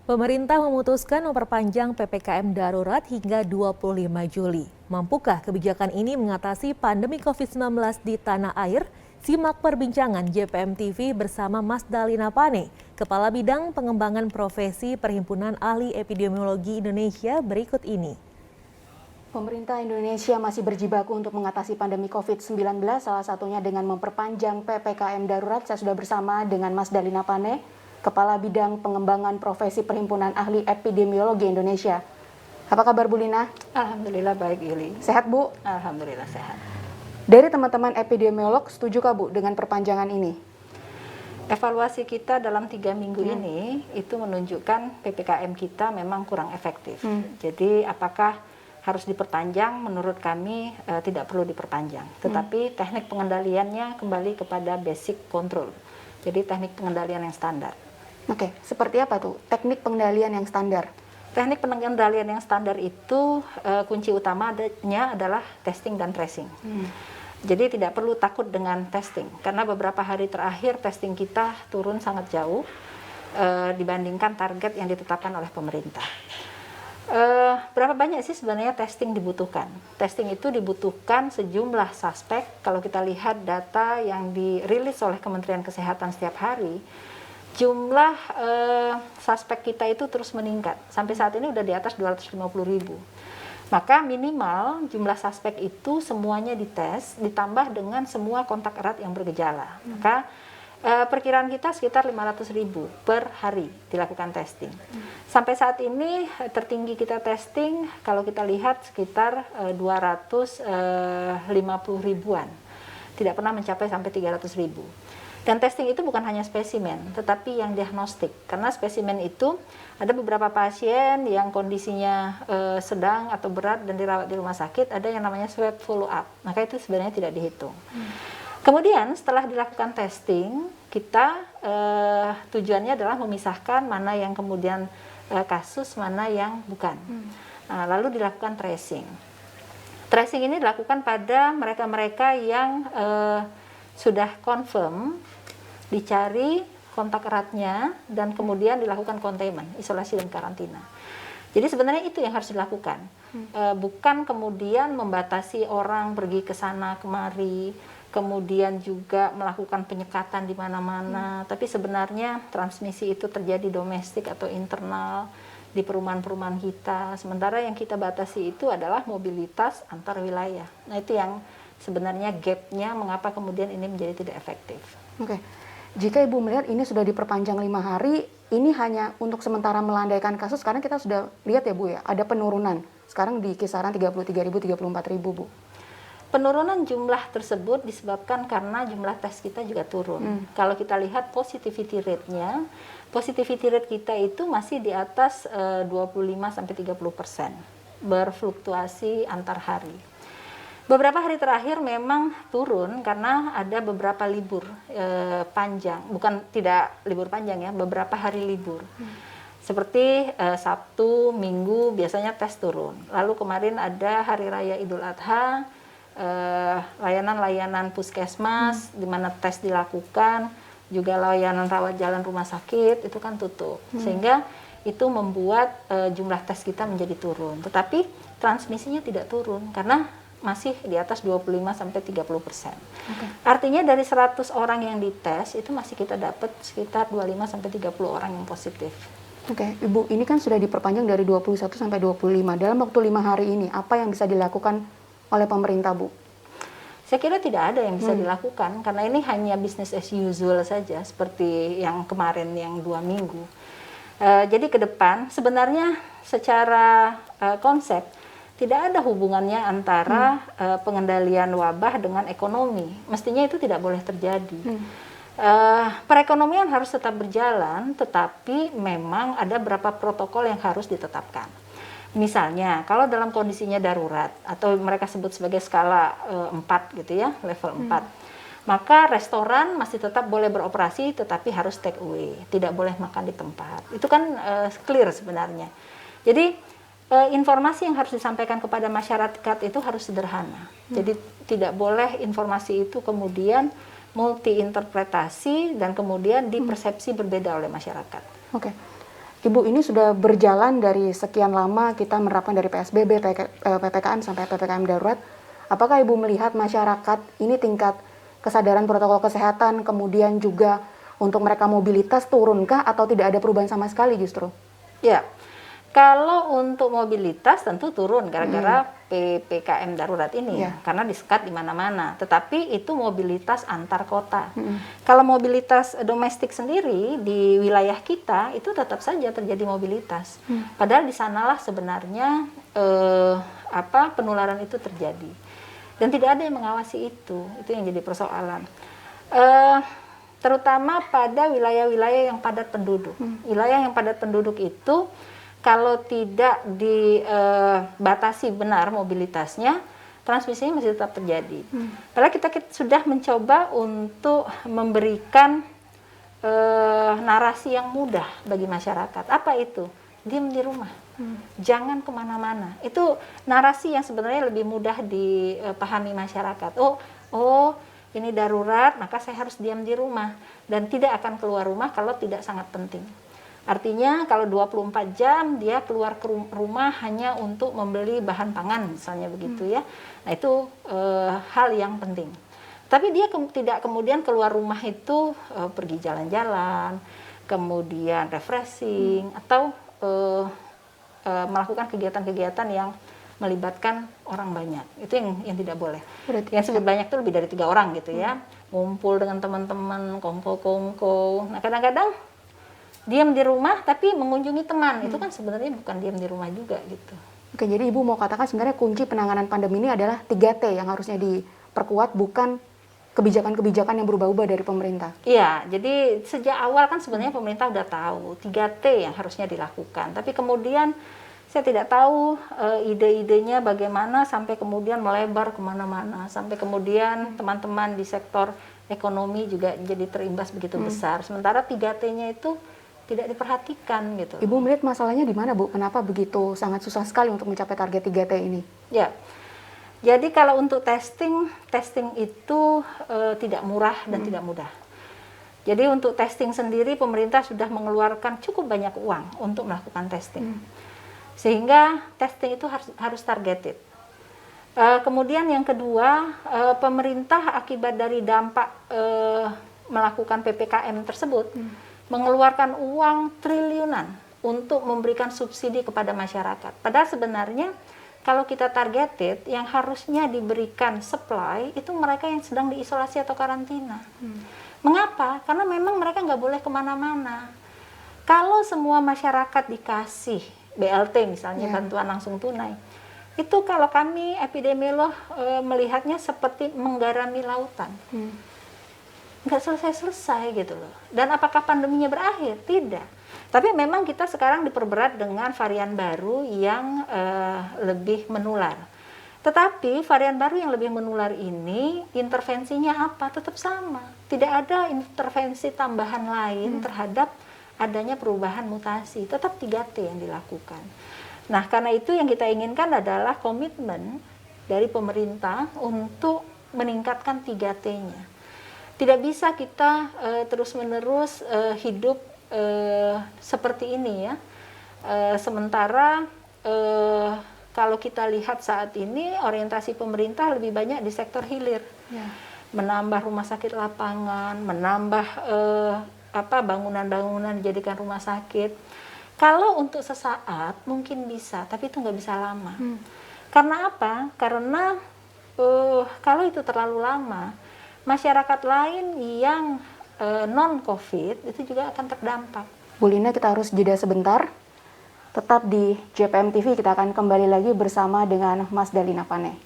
Pemerintah memutuskan memperpanjang PPKM darurat hingga 25 Juli. Mampukah kebijakan ini mengatasi pandemi COVID-19 di tanah air? Simak perbincangan JPM TV bersama Mas Dalina Pane, Kepala Bidang Pengembangan Profesi Perhimpunan Ahli Epidemiologi Indonesia berikut ini. Pemerintah Indonesia masih berjibaku untuk mengatasi pandemi COVID-19, salah satunya dengan memperpanjang PPKM darurat. Saya sudah bersama dengan Mas Dalina Pane, Kepala Bidang Pengembangan Profesi Perhimpunan Ahli Epidemiologi Indonesia. Apa kabar Bu Lina? Alhamdulillah baik, Yuli. Sehat Bu? Alhamdulillah sehat. Dari teman-teman epidemiolog, setujukah Bu dengan perpanjangan ini? Evaluasi kita dalam 3 minggu ini itu menunjukkan PPKM kita memang kurang efektif. Jadi apakah harus diperpanjang? Menurut kami tidak perlu diperpanjang. Tetapi teknik pengendaliannya kembali kepada basic control. Jadi teknik pengendalian yang standar. Oke, seperti apa tuh teknik pengendalian yang standar? Teknik pengendalian yang standar itu kunci utamanya adalah testing dan tracing. Jadi tidak perlu takut dengan testing, karena beberapa hari terakhir testing kita turun sangat jauh dibandingkan target yang ditetapkan oleh pemerintah. Berapa banyak sih sebenarnya testing dibutuhkan? Testing itu dibutuhkan sejumlah suspek. Kalau kita lihat data yang dirilis oleh Kementerian Kesehatan setiap hari, jumlah suspek kita itu terus meningkat. Sampai saat ini udah di atas 250.000. Maka minimal jumlah suspek itu semuanya dites, ditambah dengan semua kontak erat yang bergejala. Maka perkiraan kita sekitar 500.000 per hari dilakukan testing. Sampai saat ini tertinggi kita testing, kalau kita lihat sekitar 250.000-an. Tidak pernah mencapai sampai 300.000. Dan testing itu bukan hanya spesimen, tetapi yang diagnostik. Karena spesimen itu ada beberapa pasien yang kondisinya sedang atau berat dan dirawat di rumah sakit, ada yang namanya swab follow up. Maka itu sebenarnya tidak dihitung. Kemudian setelah dilakukan testing, kita tujuannya adalah memisahkan mana yang kemudian kasus, mana yang bukan. Nah, lalu dilakukan tracing. Tracing ini dilakukan pada mereka-mereka yang sudah confirm, dicari kontak eratnya, dan kemudian dilakukan containment, isolasi dan karantina. Jadi sebenarnya itu yang harus dilakukan. Bukan kemudian membatasi orang pergi ke sana kemari, kemudian juga melakukan penyekatan di mana-mana, tapi sebenarnya transmisi itu terjadi domestik atau internal di perumahan-perumahan kita. Sementara yang kita batasi itu adalah mobilitas antar wilayah. Nah, itu yang sebenarnya gap-nya mengapa kemudian ini menjadi tidak efektif. Oke. Jika Ibu melihat ini sudah diperpanjang 5 hari, ini hanya untuk sementara melandaikan kasus, karena kita sudah lihat ya Bu ya, ada penurunan. Sekarang di kisaran 33.000, 34.000 Bu. Penurunan jumlah tersebut disebabkan karena jumlah tes kita juga turun. Kalau kita lihat positivity rate-nya, positivity rate kita itu masih di atas 25-30%, berfluktuasi antar hari. Beberapa hari terakhir memang turun karena ada beberapa libur panjang, bukan tidak libur panjang ya, beberapa hari libur. Seperti Sabtu, Minggu biasanya tes turun. Lalu kemarin ada Hari Raya Idul Adha, layanan-layanan puskesmas di mana tes dilakukan, juga layanan rawat jalan rumah sakit itu kan tutup. Sehingga itu membuat jumlah tes kita menjadi turun. Tetapi transmisinya tidak turun karena masih di atas 25-30%. Artinya dari 100 orang yang dites itu masih kita dapat sekitar 25-30 orang yang positif. Oke, Ibu, ini kan sudah diperpanjang dari 21 sampai 25. Dalam waktu 5 hari ini, apa yang bisa dilakukan oleh pemerintah, Bu? Saya kira tidak ada yang bisa dilakukan, karena ini hanya business as usual saja, seperti yang kemarin, yang 2 minggu. Jadi ke depan, sebenarnya secara konsep, tidak ada hubungannya antara pengendalian wabah dengan ekonomi. Mestinya itu tidak boleh terjadi. Perekonomian harus tetap berjalan, tetapi memang ada beberapa protokol yang harus ditetapkan. Misalnya, kalau dalam kondisinya darurat, atau mereka sebut sebagai skala 4 gitu ya, level 4, maka restoran masih tetap boleh beroperasi, tetapi harus take away, tidak boleh makan di tempat. Itu kan clear sebenarnya. Jadi, informasi yang harus disampaikan kepada masyarakat itu harus sederhana. Jadi tidak boleh informasi itu kemudian multi interpretasi dan kemudian dipersepsi berbeda oleh masyarakat. Oke. Ibu, ini sudah berjalan dari sekian lama kita menerapkan dari PSBB, PPKM sampai PPKM darurat. Apakah Ibu melihat masyarakat ini tingkat kesadaran protokol kesehatan, kemudian juga untuk mereka mobilitas turunkah atau tidak ada perubahan sama sekali justru? Ya, kalau untuk mobilitas tentu turun gara-gara PPKM darurat ini, karena disekat di mana-mana. Tetapi itu mobilitas antar kota. Kalau mobilitas domestik sendiri di wilayah kita itu tetap saja terjadi mobilitas. Padahal di sanalah sebenarnya penularan itu terjadi. Dan tidak ada yang mengawasi itu yang jadi persoalan. Terutama pada wilayah-wilayah yang padat penduduk. Wilayah yang padat penduduk itu kalau tidak dibatasi benar mobilitasnya, transmisinya masih tetap terjadi. Padahal kita sudah mencoba untuk memberikan narasi yang mudah bagi masyarakat. Apa itu? Diam di rumah. Jangan kemana-mana. Itu narasi yang sebenarnya lebih mudah dipahami masyarakat. Oh, ini darurat, maka saya harus diam di rumah. Dan tidak akan keluar rumah kalau tidak sangat penting. Artinya kalau 24 jam dia keluar ke rumah hanya untuk membeli bahan pangan misalnya begitu ya. Nah itu hal yang penting. Tapi dia tidak kemudian keluar rumah itu pergi jalan-jalan, kemudian refreshing atau melakukan kegiatan-kegiatan yang melibatkan orang banyak. Itu yang tidak boleh. Yang sebut banyak itu lebih dari 3 orang gitu ya. Ngumpul dengan teman-teman, kongko-kongko. Nah kadang-kadang diam di rumah tapi mengunjungi teman, itu kan sebenarnya bukan diam di rumah juga gitu. Oke, jadi Ibu mau katakan sebenarnya kunci penanganan pandemi ini adalah 3T yang harusnya diperkuat, bukan kebijakan-kebijakan yang berubah-ubah dari pemerintah. Iya, jadi sejak awal kan sebenarnya pemerintah udah tahu 3T yang harusnya dilakukan. Tapi kemudian saya tidak tahu ide-idenya bagaimana sampai kemudian melebar kemana-mana. Sampai kemudian teman-teman di sektor ekonomi juga jadi terimbas begitu besar. Sementara 3T-nya itu tidak diperhatikan gitu. Ibu melihat masalahnya di mana, Bu? Kenapa begitu sangat susah sekali untuk mencapai target 3T ini? Ya, jadi kalau untuk testing itu tidak murah dan tidak mudah. Jadi untuk testing sendiri pemerintah sudah mengeluarkan cukup banyak uang untuk melakukan testing. Sehingga testing itu harus targeted. Kemudian yang kedua, pemerintah akibat dari dampak melakukan PPKM tersebut, mengeluarkan uang triliunan untuk memberikan subsidi kepada masyarakat. Padahal sebenarnya kalau kita targeted, yang harusnya diberikan supply itu mereka yang sedang diisolasi atau karantina. Mengapa? Karena memang mereka nggak boleh kemana-mana. Kalau semua masyarakat dikasih BLT misalnya, bantuan langsung tunai, itu kalau kami epidemiolog melihatnya seperti menggarami lautan. Nggak selesai-selesai gitu loh. Dan apakah pandeminya berakhir? Tidak. Tapi memang kita sekarang diperberat dengan varian baru yang lebih menular. Tetapi varian baru yang lebih menular ini intervensinya apa? Tetap sama. Tidak ada intervensi tambahan lain terhadap adanya perubahan mutasi. Tetap 3T yang dilakukan. Nah, karena itu yang kita inginkan adalah komitmen dari pemerintah untuk meningkatkan 3T-nya. Tidak bisa kita terus-menerus hidup seperti ini ya. Sementara kalau kita lihat saat ini orientasi pemerintah lebih banyak di sektor hilir. Menambah rumah sakit lapangan, menambah bangunan-bangunan dijadikan rumah sakit. Kalau untuk sesaat mungkin bisa, tapi itu nggak bisa lama. Karena apa? Karena kalau itu terlalu lama, masyarakat lain yang non-COVID itu juga akan terdampak. Bu Lina, kita harus jeda sebentar. Tetap di JPM TV, kita akan kembali lagi bersama dengan Mas Dalina Pane.